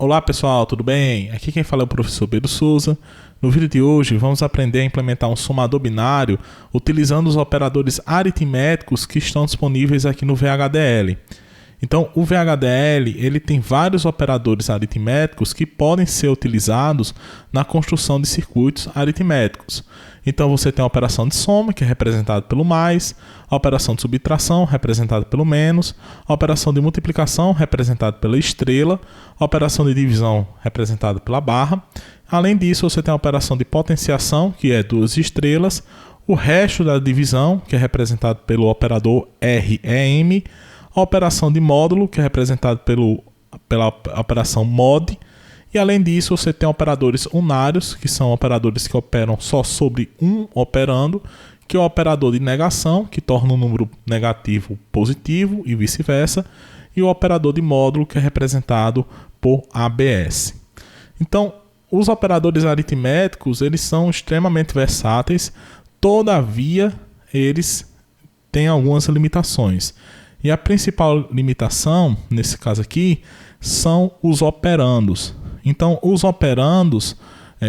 Olá pessoal, tudo bem? Aqui quem fala é o professor Pedro Souza. No vídeo de hoje vamos aprender a implementar um somador binário utilizando os operadores aritméticos que estão disponíveis aqui no VHDL. Então o VHDL ele tem vários operadores aritméticos que podem ser utilizados na construção de circuitos aritméticos. Então você tem a operação de soma, que é representada pelo mais, a operação de subtração, representada pelo menos, a operação de multiplicação, representada pela estrela, a operação de divisão, representada pela barra. Além disso, você tem a operação de potenciação, que é duas estrelas, o resto da divisão, que é representado pelo operador REM, a operação de módulo, que é representado pela operação mod. E além disso, você tem operadores unários, que são operadores que operam só sobre um operando, que é o operador de negação, que torna o número negativo positivo e vice-versa, e o operador de módulo, que é representado por ABS. Então, os operadores aritméticos eles são extremamente versáteis, todavia, eles têm algumas limitações. E a principal limitação, nesse caso aqui, são os operandos. Então, os operandos,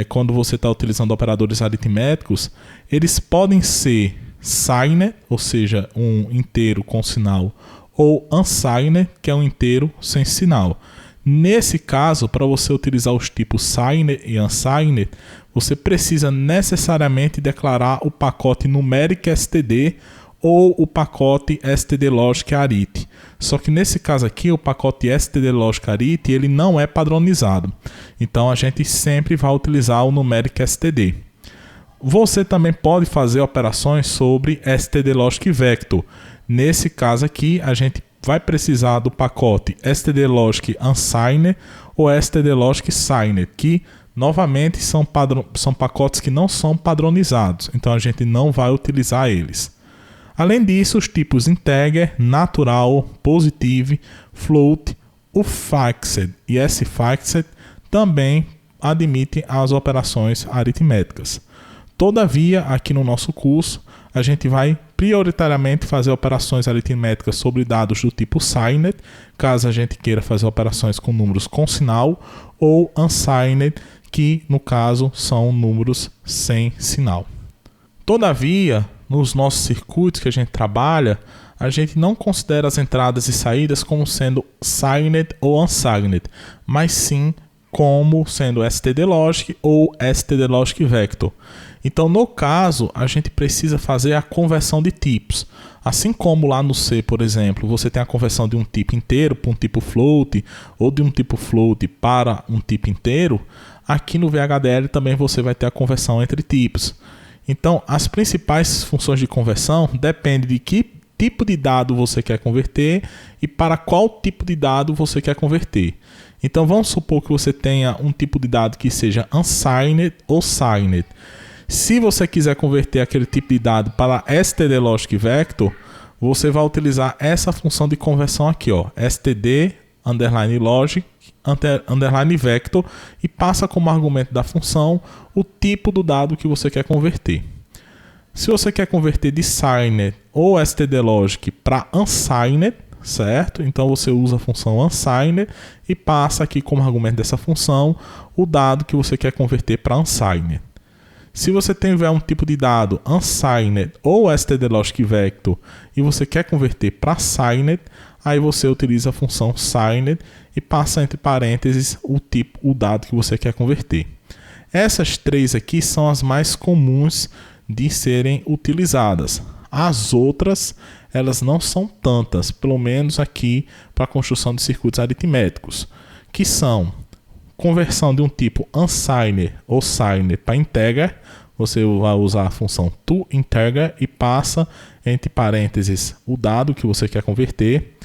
quando você está utilizando operadores aritméticos, eles podem ser signed, ou seja, um inteiro com sinal, ou unsigned, que é um inteiro sem sinal. Nesse caso, para você utilizar os tipos signed e unsigned, você precisa necessariamente declarar o pacote numeric std ou o pacote stdlogic arit. Só que nesse caso aqui, o pacote stdlogic arit ele não é padronizado. Então a gente sempre vai utilizar o numeric std. Você também pode fazer operações sobre stdlogic vector. Nesse caso aqui, a gente vai precisar do pacote stdlogic unsigned ou stdlogic signed, que novamente são pacotes que não são padronizados. Então a gente não vai utilizar eles. Além disso, os tipos integer, natural, positive, float, uffixed e sfixed também admitem as operações aritméticas. Todavia, aqui no nosso curso, a gente vai prioritariamente fazer operações aritméticas sobre dados do tipo signed, caso a gente queira fazer operações com números com sinal, ou unsigned, que no caso são números sem sinal. Todavia, nos nossos circuitos que a gente trabalha, a gente não considera as entradas e saídas como sendo signed ou unsigned, mas sim como sendo stdlogic ou stdlogic vector. Então, no caso, a gente precisa fazer a conversão de tipos. Assim como lá no C, por exemplo, você tem a conversão de um tipo inteiro para um tipo float, ou de um tipo float para um tipo inteiro, aqui no VHDL também você vai ter a conversão entre tipos. Então, as principais funções de conversão dependem de que tipo de dado você quer converter e para qual tipo de dado você quer converter. Então, vamos supor que você tenha um tipo de dado que seja unsigned ou signed. Se você quiser converter aquele tipo de dado para stdlogic vector, você vai utilizar essa função de conversão aqui, ó, std _logic _vector, e passa como argumento da função o tipo do dado que você quer converter. Se você quer converter de signed ou stdlogic para unsigned, certo? Então você usa a função unsigned e passa aqui como argumento dessa função o dado que você quer converter para unsigned. Se você tiver um tipo de dado unsigned ou stdlogic vector e você quer converter para signed, aí você utiliza a função signed e passa entre parênteses o dado que você quer converter. Essas três aqui são as mais comuns de serem utilizadas. As outras, elas não são tantas, pelo menos aqui para a construção de circuitos aritméticos, que são conversão de um tipo unsigned ou signed para integer. Você vai usar a função toInteger e passa entre parênteses o dado que você quer converter.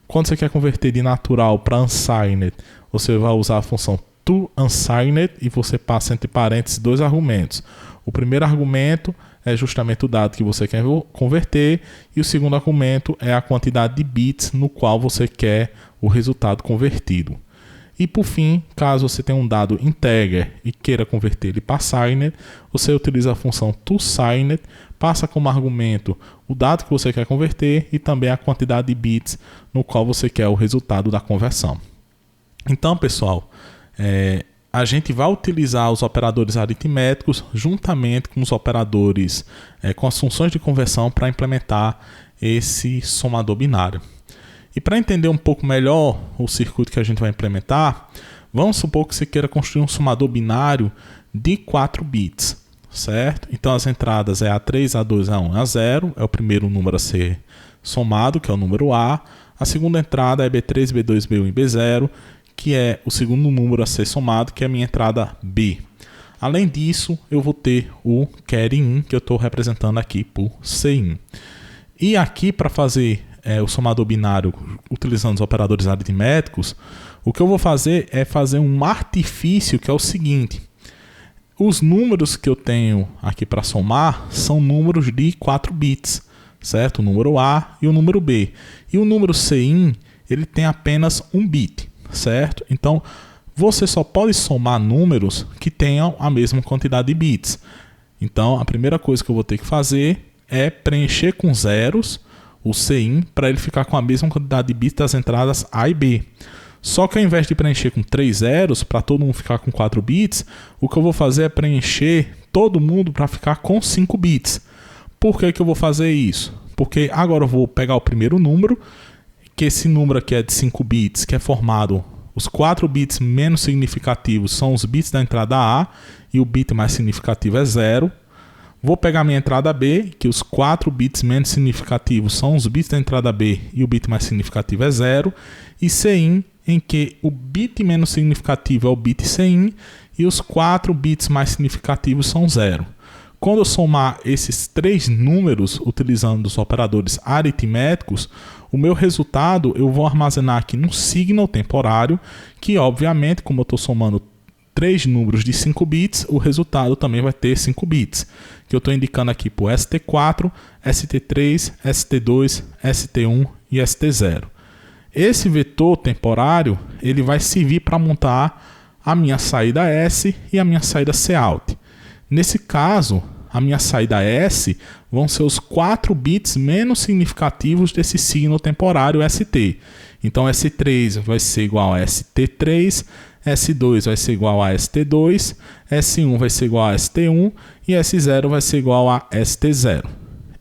Quando você quer converter de natural para unsigned, você vai usar a função toUnsigned e você passa entre parênteses dois argumentos. O primeiro argumento é justamente o dado que você quer converter e o segundo argumento é a quantidade de bits no qual você quer o resultado convertido. E por fim, caso você tenha um dado integer e queira converter ele para signed, você utiliza a função toSigned, passa como argumento o dado que você quer converter e também a quantidade de bits no qual você quer o resultado da conversão. Então, pessoal, a gente vai utilizar os operadores aritméticos juntamente com os operadores, com as funções de conversão para implementar esse somador binário. E para entender um pouco melhor o circuito que a gente vai implementar, vamos supor que você queira construir um somador binário de 4 bits, certo? Então as entradas é A3, A2, A1, A0, é o primeiro número a ser somado, que é o número A. A segunda entrada é B3, B2, B1 e B0, que é o segundo número a ser somado, que é a minha entrada B. Além disso, eu vou ter o carry in, que eu estou representando aqui por Cin. E aqui, para fazer o somador binário utilizando os operadores aritméticos, o que eu vou fazer é fazer um artifício, que é o seguinte: os números que eu tenho aqui para somar são números de 4 bits, certo? O número A e o número B. E o número Cin, ele tem apenas um bit, certo? Então, você só pode somar números que tenham a mesma quantidade de bits. Então, a primeira coisa que eu vou ter que fazer é preencher com zeros o Cin para ele ficar com a mesma quantidade de bits das entradas A e B. Só que ao invés de preencher com 3 zeros, para todo mundo ficar com 4 bits, o que eu vou fazer é preencher todo mundo para ficar com 5 bits. Por que eu vou fazer isso? Porque agora eu vou pegar o primeiro número, que esse número aqui é de 5 bits, que é formado, os 4 bits menos significativos são os bits da entrada A, e o bit mais significativo é 0. Vou pegar minha entrada B, que os 4 bits menos significativos são os bits da entrada B e o bit mais significativo é 0. E Cin, em que o bit menos significativo é o bit Cin e os 4 bits mais significativos são 0. Quando eu somar esses 3 números utilizando os operadores aritméticos, o meu resultado eu vou armazenar aqui num signal temporário, que obviamente, como eu estou somando 3 números de 5 bits, o resultado também vai ter 5 bits, que eu estou indicando aqui por ST4, ST3, ST2, ST1 e ST0. Esse vetor temporário ele vai servir para montar a minha saída S e a minha saída Cout. Nesse caso, a minha saída S vão ser os 4 bits menos significativos desse signo temporário ST. Então S3 vai ser igual a ST3, S2 vai ser igual a ST2, S1 vai ser igual a ST1 e S0 vai ser igual a ST0.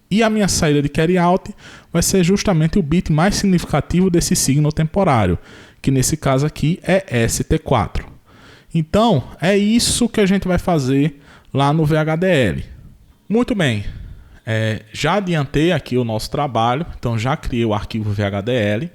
E a minha saída de carry out vai ser justamente o bit mais significativo desse signo temporário, que nesse caso aqui é ST4. Então, é isso que a gente vai fazer lá no VHDL. Muito bem, já adiantei aqui o nosso trabalho, então já criei o arquivo VHDL.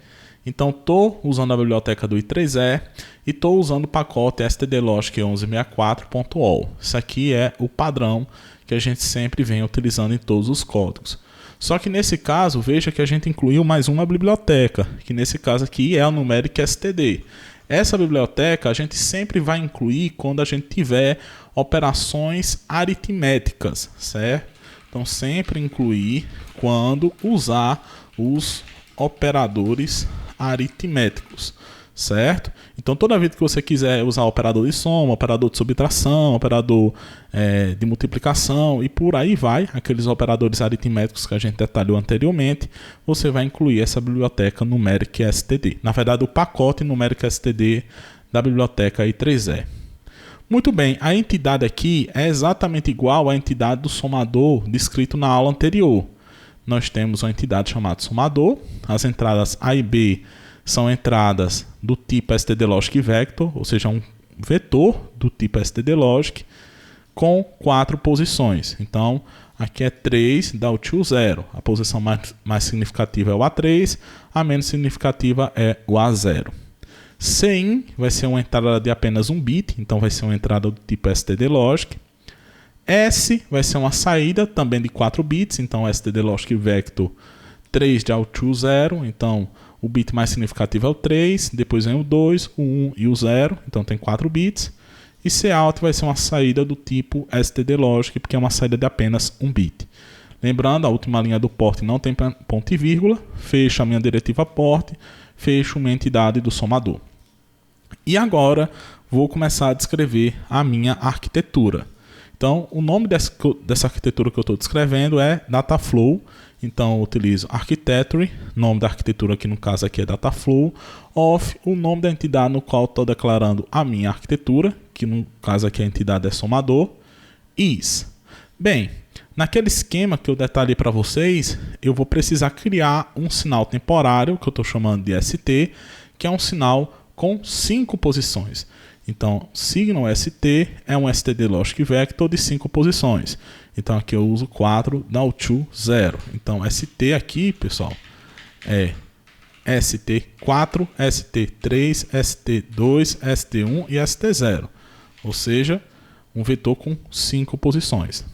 Então estou usando a biblioteca do I3E e estou usando o pacote stdlogic1164.all. Isso aqui é o padrão que a gente sempre vem utilizando em todos os códigos. Só que nesse caso, veja que a gente incluiu mais uma biblioteca, que nesse caso aqui é a Numeric STD. Essa biblioteca a gente sempre vai incluir quando a gente tiver operações aritméticas, certo? Então sempre incluir quando usar os operadores aritméticos, certo? Então toda vez que você quiser usar operador de soma, operador de subtração, operador de multiplicação e por aí vai, aqueles operadores aritméticos que a gente detalhou anteriormente, você vai incluir essa biblioteca Numeric STD. Na verdade, o pacote Numeric STD da biblioteca I3E. Muito bem, a entidade aqui é exatamente igual à entidade do somador descrito na aula anterior. Nós temos uma entidade chamada somador. As entradas A e B são entradas do tipo stdlogicVector, ou seja, um vetor do tipo stdlogic com 4 posições. Então, aqui é 3, dá o tio 0. A posição mais significativa é o A3, a menos significativa é o A0. Cin vai ser uma entrada de apenas um bit, então vai ser uma entrada do tipo stdlogic. S vai ser uma saída também de 4 bits, então stdlogicVector 3 dá o to 0, então o bit mais significativo é o 3, depois vem o 2, o 1 e o 0, então tem 4 bits. E Cout vai ser uma saída do tipo stdlogic, porque é uma saída de apenas um bit. Lembrando, a última linha do port não tem ponto e vírgula, fecho a minha diretiva port, fecho minha entidade do somador. E agora vou começar a descrever a minha arquitetura. Então, o nome dessa arquitetura que eu estou descrevendo é Dataflow, Então eu utilizo architecture, nome da arquitetura que no caso aqui é Dataflow, of, o nome da entidade no qual estou declarando a minha arquitetura, que no caso aqui a entidade é somador, is. Bem, naquele esquema que eu detalhei para vocês, eu vou precisar criar um sinal temporário, que eu estou chamando de ST, que é um sinal com 5 posições. Então, signo ST é um std logic vector de 5 posições. Então, aqui eu uso 4 null to 0. Então, ST aqui, pessoal, é ST4, ST3, ST2, ST1 e ST0. Ou seja, um vetor com 5 posições.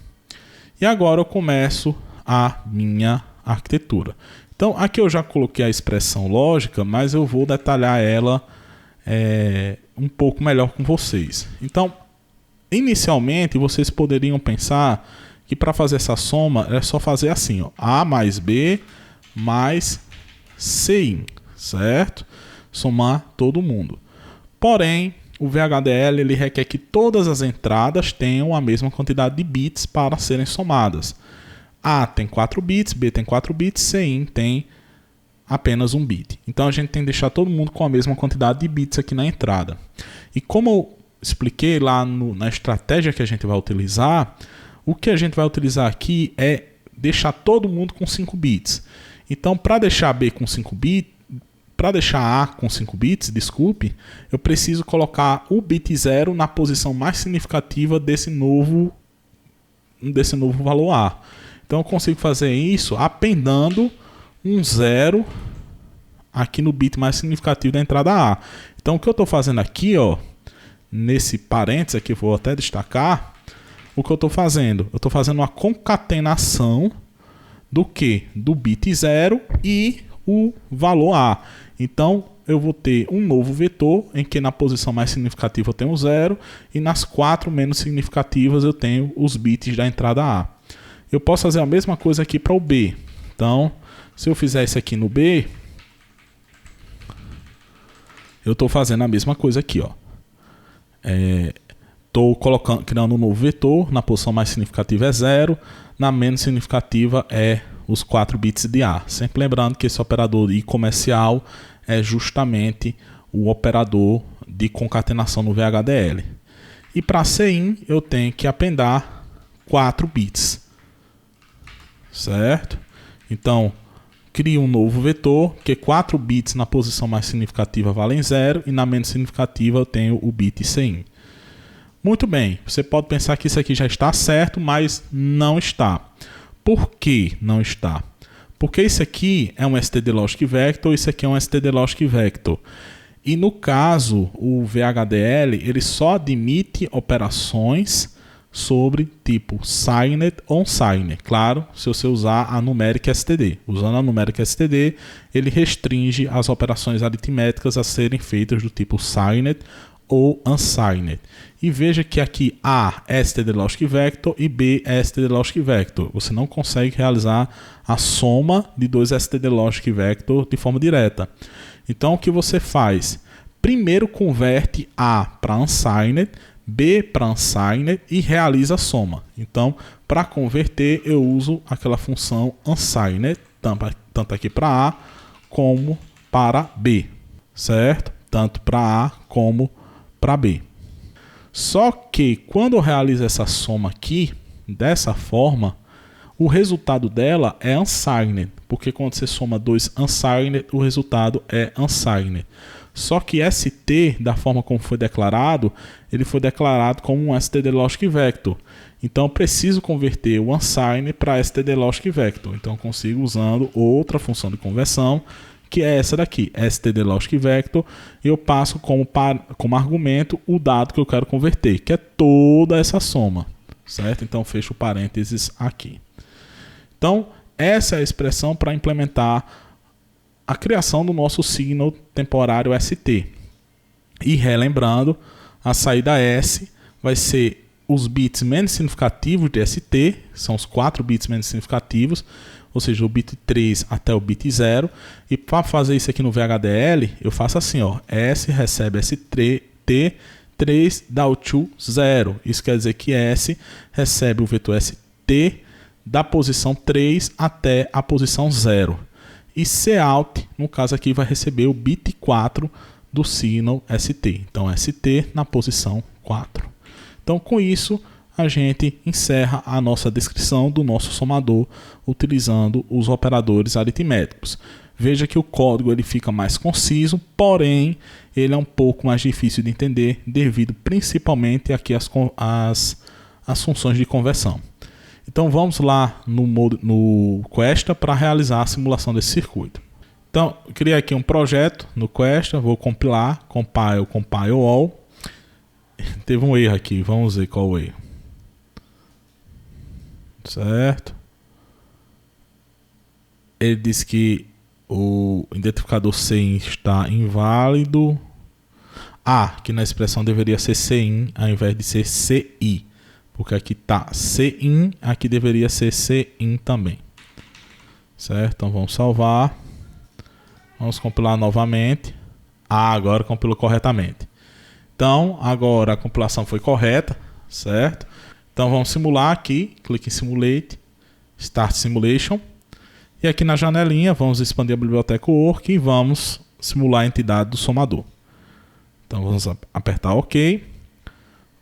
E agora eu começo a minha arquitetura. Então, aqui eu já coloquei a expressão lógica, mas eu vou detalhar ela um pouco melhor com vocês. Então, inicialmente, vocês poderiam pensar que para fazer essa soma é só fazer assim, ó, A mais B mais Cin, certo? Somar todo mundo. Porém, o VHDL ele requer que todas as entradas tenham a mesma quantidade de bits para serem somadas. A tem 4 bits, B tem 4 bits, Cin tem apenas 1 bit. Então a gente tem que deixar todo mundo com a mesma quantidade de bits aqui na entrada. E como eu expliquei lá na estratégia que a gente vai utilizar, o que a gente vai utilizar aqui é deixar todo mundo com 5 bits. Então, para deixar B com 5 bits, para deixar A com 5 bits, desculpe, eu preciso colocar o bit 0 na posição mais significativa desse novo valor A. Então eu consigo fazer isso apendando um 0 aqui no bit mais significativo da entrada A. Então o que eu estou fazendo aqui, ó, nesse parênteses aqui, vou até destacar, o que eu estou fazendo? Eu estou fazendo uma concatenação do que? Do bit 0 e o valor A. Então eu vou ter um novo vetor em que na posição mais significativa eu tenho 0 e nas 4 menos significativas eu tenho os bits da entrada A. Eu posso fazer a mesma coisa aqui para o B. Então, se eu fizer isso aqui no B, eu estou fazendo a mesma coisa aqui, ó. Estou criando um novo vetor, na posição mais significativa é 0, na menos significativa é os 4 bits de A. Sempre lembrando que esse operador I comercial é justamente o operador de concatenação no VHDL. E para Cin eu tenho que apendar 4 bits. Certo? Então, crio um novo vetor, que 4 bits na posição mais significativa valem 0 e na menos significativa eu tenho o bit Cin. Muito bem, você pode pensar que isso aqui já está certo, mas não está. Por que não está? Porque isso aqui é um std logic vector, isso aqui é um std logic vector. E no caso, o VHDL ele só admite operações sobre tipo signed ou unsigned. Claro, se você usar a numeric std. Usando a numeric std, ele restringe as operações aritméticas a serem feitas do tipo signed ou unsigned. E veja que aqui A é std logic vector e B é std logic vector. Você não consegue realizar a soma de dois std logic vector de forma direta. Então o que você faz? Primeiro converte A para unsigned, B para unsigned e realiza a soma. Então, para converter, eu uso aquela função unsigned, tanto aqui para A como para B, certo? Tanto para A como para B. Só que quando eu realizo essa soma aqui, dessa forma, o resultado dela é unsigned, porque quando você soma dois unsigned, o resultado é unsigned. Só que ST, da forma como foi declarado, ele foi declarado como um std logic vector. Então eu preciso converter o unsigned para std logic vector. Então eu consigo usando outra função de conversão, que é essa daqui, std logic vector, e eu passo como argumento o dado que eu quero converter, que é toda essa soma, certo? Então fecho parênteses aqui. Então essa é a expressão para implementar a criação do nosso signo temporário ST. E relembrando, a saída S vai ser os bits menos significativos de ST, são os 4 bits menos significativos, ou seja, o bit 3 até o bit 0. E para fazer isso aqui no VHDL, eu faço assim, ó, S recebe ST, 3 dá o to 0. Isso quer dizer que S recebe o vetor ST da posição 3 até a posição 0. E Cout, no caso aqui, vai receber o bit 4 do signal ST. Então, ST na posição 4. Então, com isso, a gente encerra a nossa descrição do nosso somador utilizando os operadores aritméticos. Veja que o código ele fica mais conciso, porém ele é um pouco mais difícil de entender devido principalmente aqui às funções de conversão. Então vamos lá no Questa para realizar a simulação desse circuito. Então, eu criei aqui um projeto no Questa, vou compilar, compile all. Teve um erro aqui, vamos ver qual o erro. Certo. Ele diz que o identificador CIN está inválido. Que na expressão deveria ser CIN ao invés de ser CI. Porque aqui está CIN, aqui deveria ser CIN também. Certo? Então vamos salvar. Vamos compilar novamente. Agora compilou corretamente. Então, agora a compilação foi correta. Certo? Então vamos simular aqui. Clique em Simulate. Start Simulation. E aqui na janelinha vamos expandir a biblioteca Work e vamos simular a entidade do somador. Então vamos apertar OK.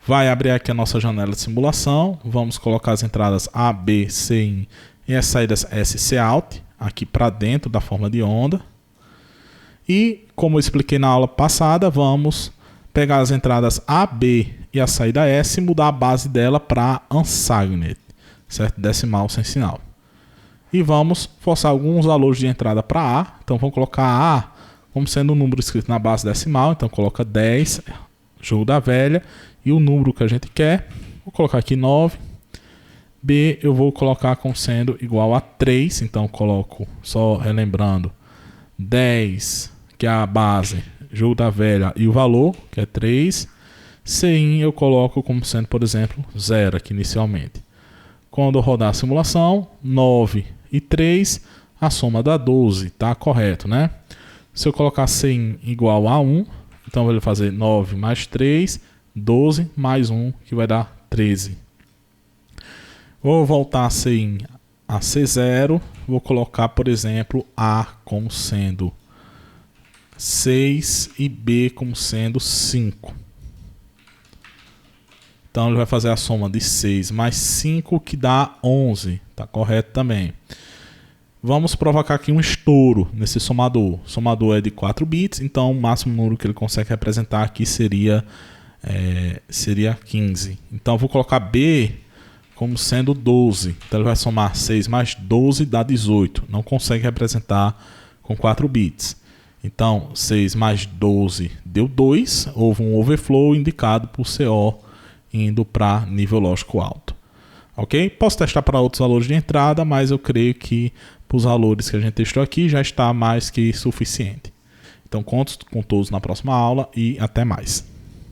Vai abrir aqui a nossa janela de simulação. Vamos colocar as entradas A, B, CIN e as saídas SCout aqui para dentro da forma de onda. E como eu expliquei na aula passada, vamos pegar as entradas A, B e a saída S e mudar a base dela para unsigned, certo? Decimal sem sinal. E vamos forçar alguns valores de entrada para A. Então vamos colocar A como sendo um número escrito na base decimal. Então coloca 10, jogo da velha. E o número que a gente quer, vou colocar aqui 9. B eu vou colocar como sendo igual a 3. Então coloco, só relembrando, 10, que é a base, jogo da velha, e o valor, que é 3. CIN eu coloco como sendo, por exemplo, 0 aqui inicialmente. Quando eu rodar a simulação, 9 e 3, a soma dá 12, tá correto, né? Se eu colocar CIN igual a 1, então ele vai fazer 9 mais 3, 12 mais 1, que vai dar 13. Vou voltar a CIN a C0, vou colocar, por exemplo, A como sendo 6 e B como sendo 5. Então ele vai fazer a soma de 6 mais 5, que dá 11. Tá correto também. Vamos provocar aqui um estouro nesse somador. O somador é de 4 bits, então o máximo número que ele consegue representar aqui seria 15. Então eu vou colocar B como sendo 12. Então ele vai somar 6 mais 12 dá 18. Não consegue representar com 4 bits. Então 6 mais 12 deu 2. Houve um overflow indicado por CO indo para nível lógico alto. Ok? Posso testar para outros valores de entrada, mas eu creio que para os valores que a gente testou aqui já está mais que suficiente. Então conto com todos na próxima aula e até mais.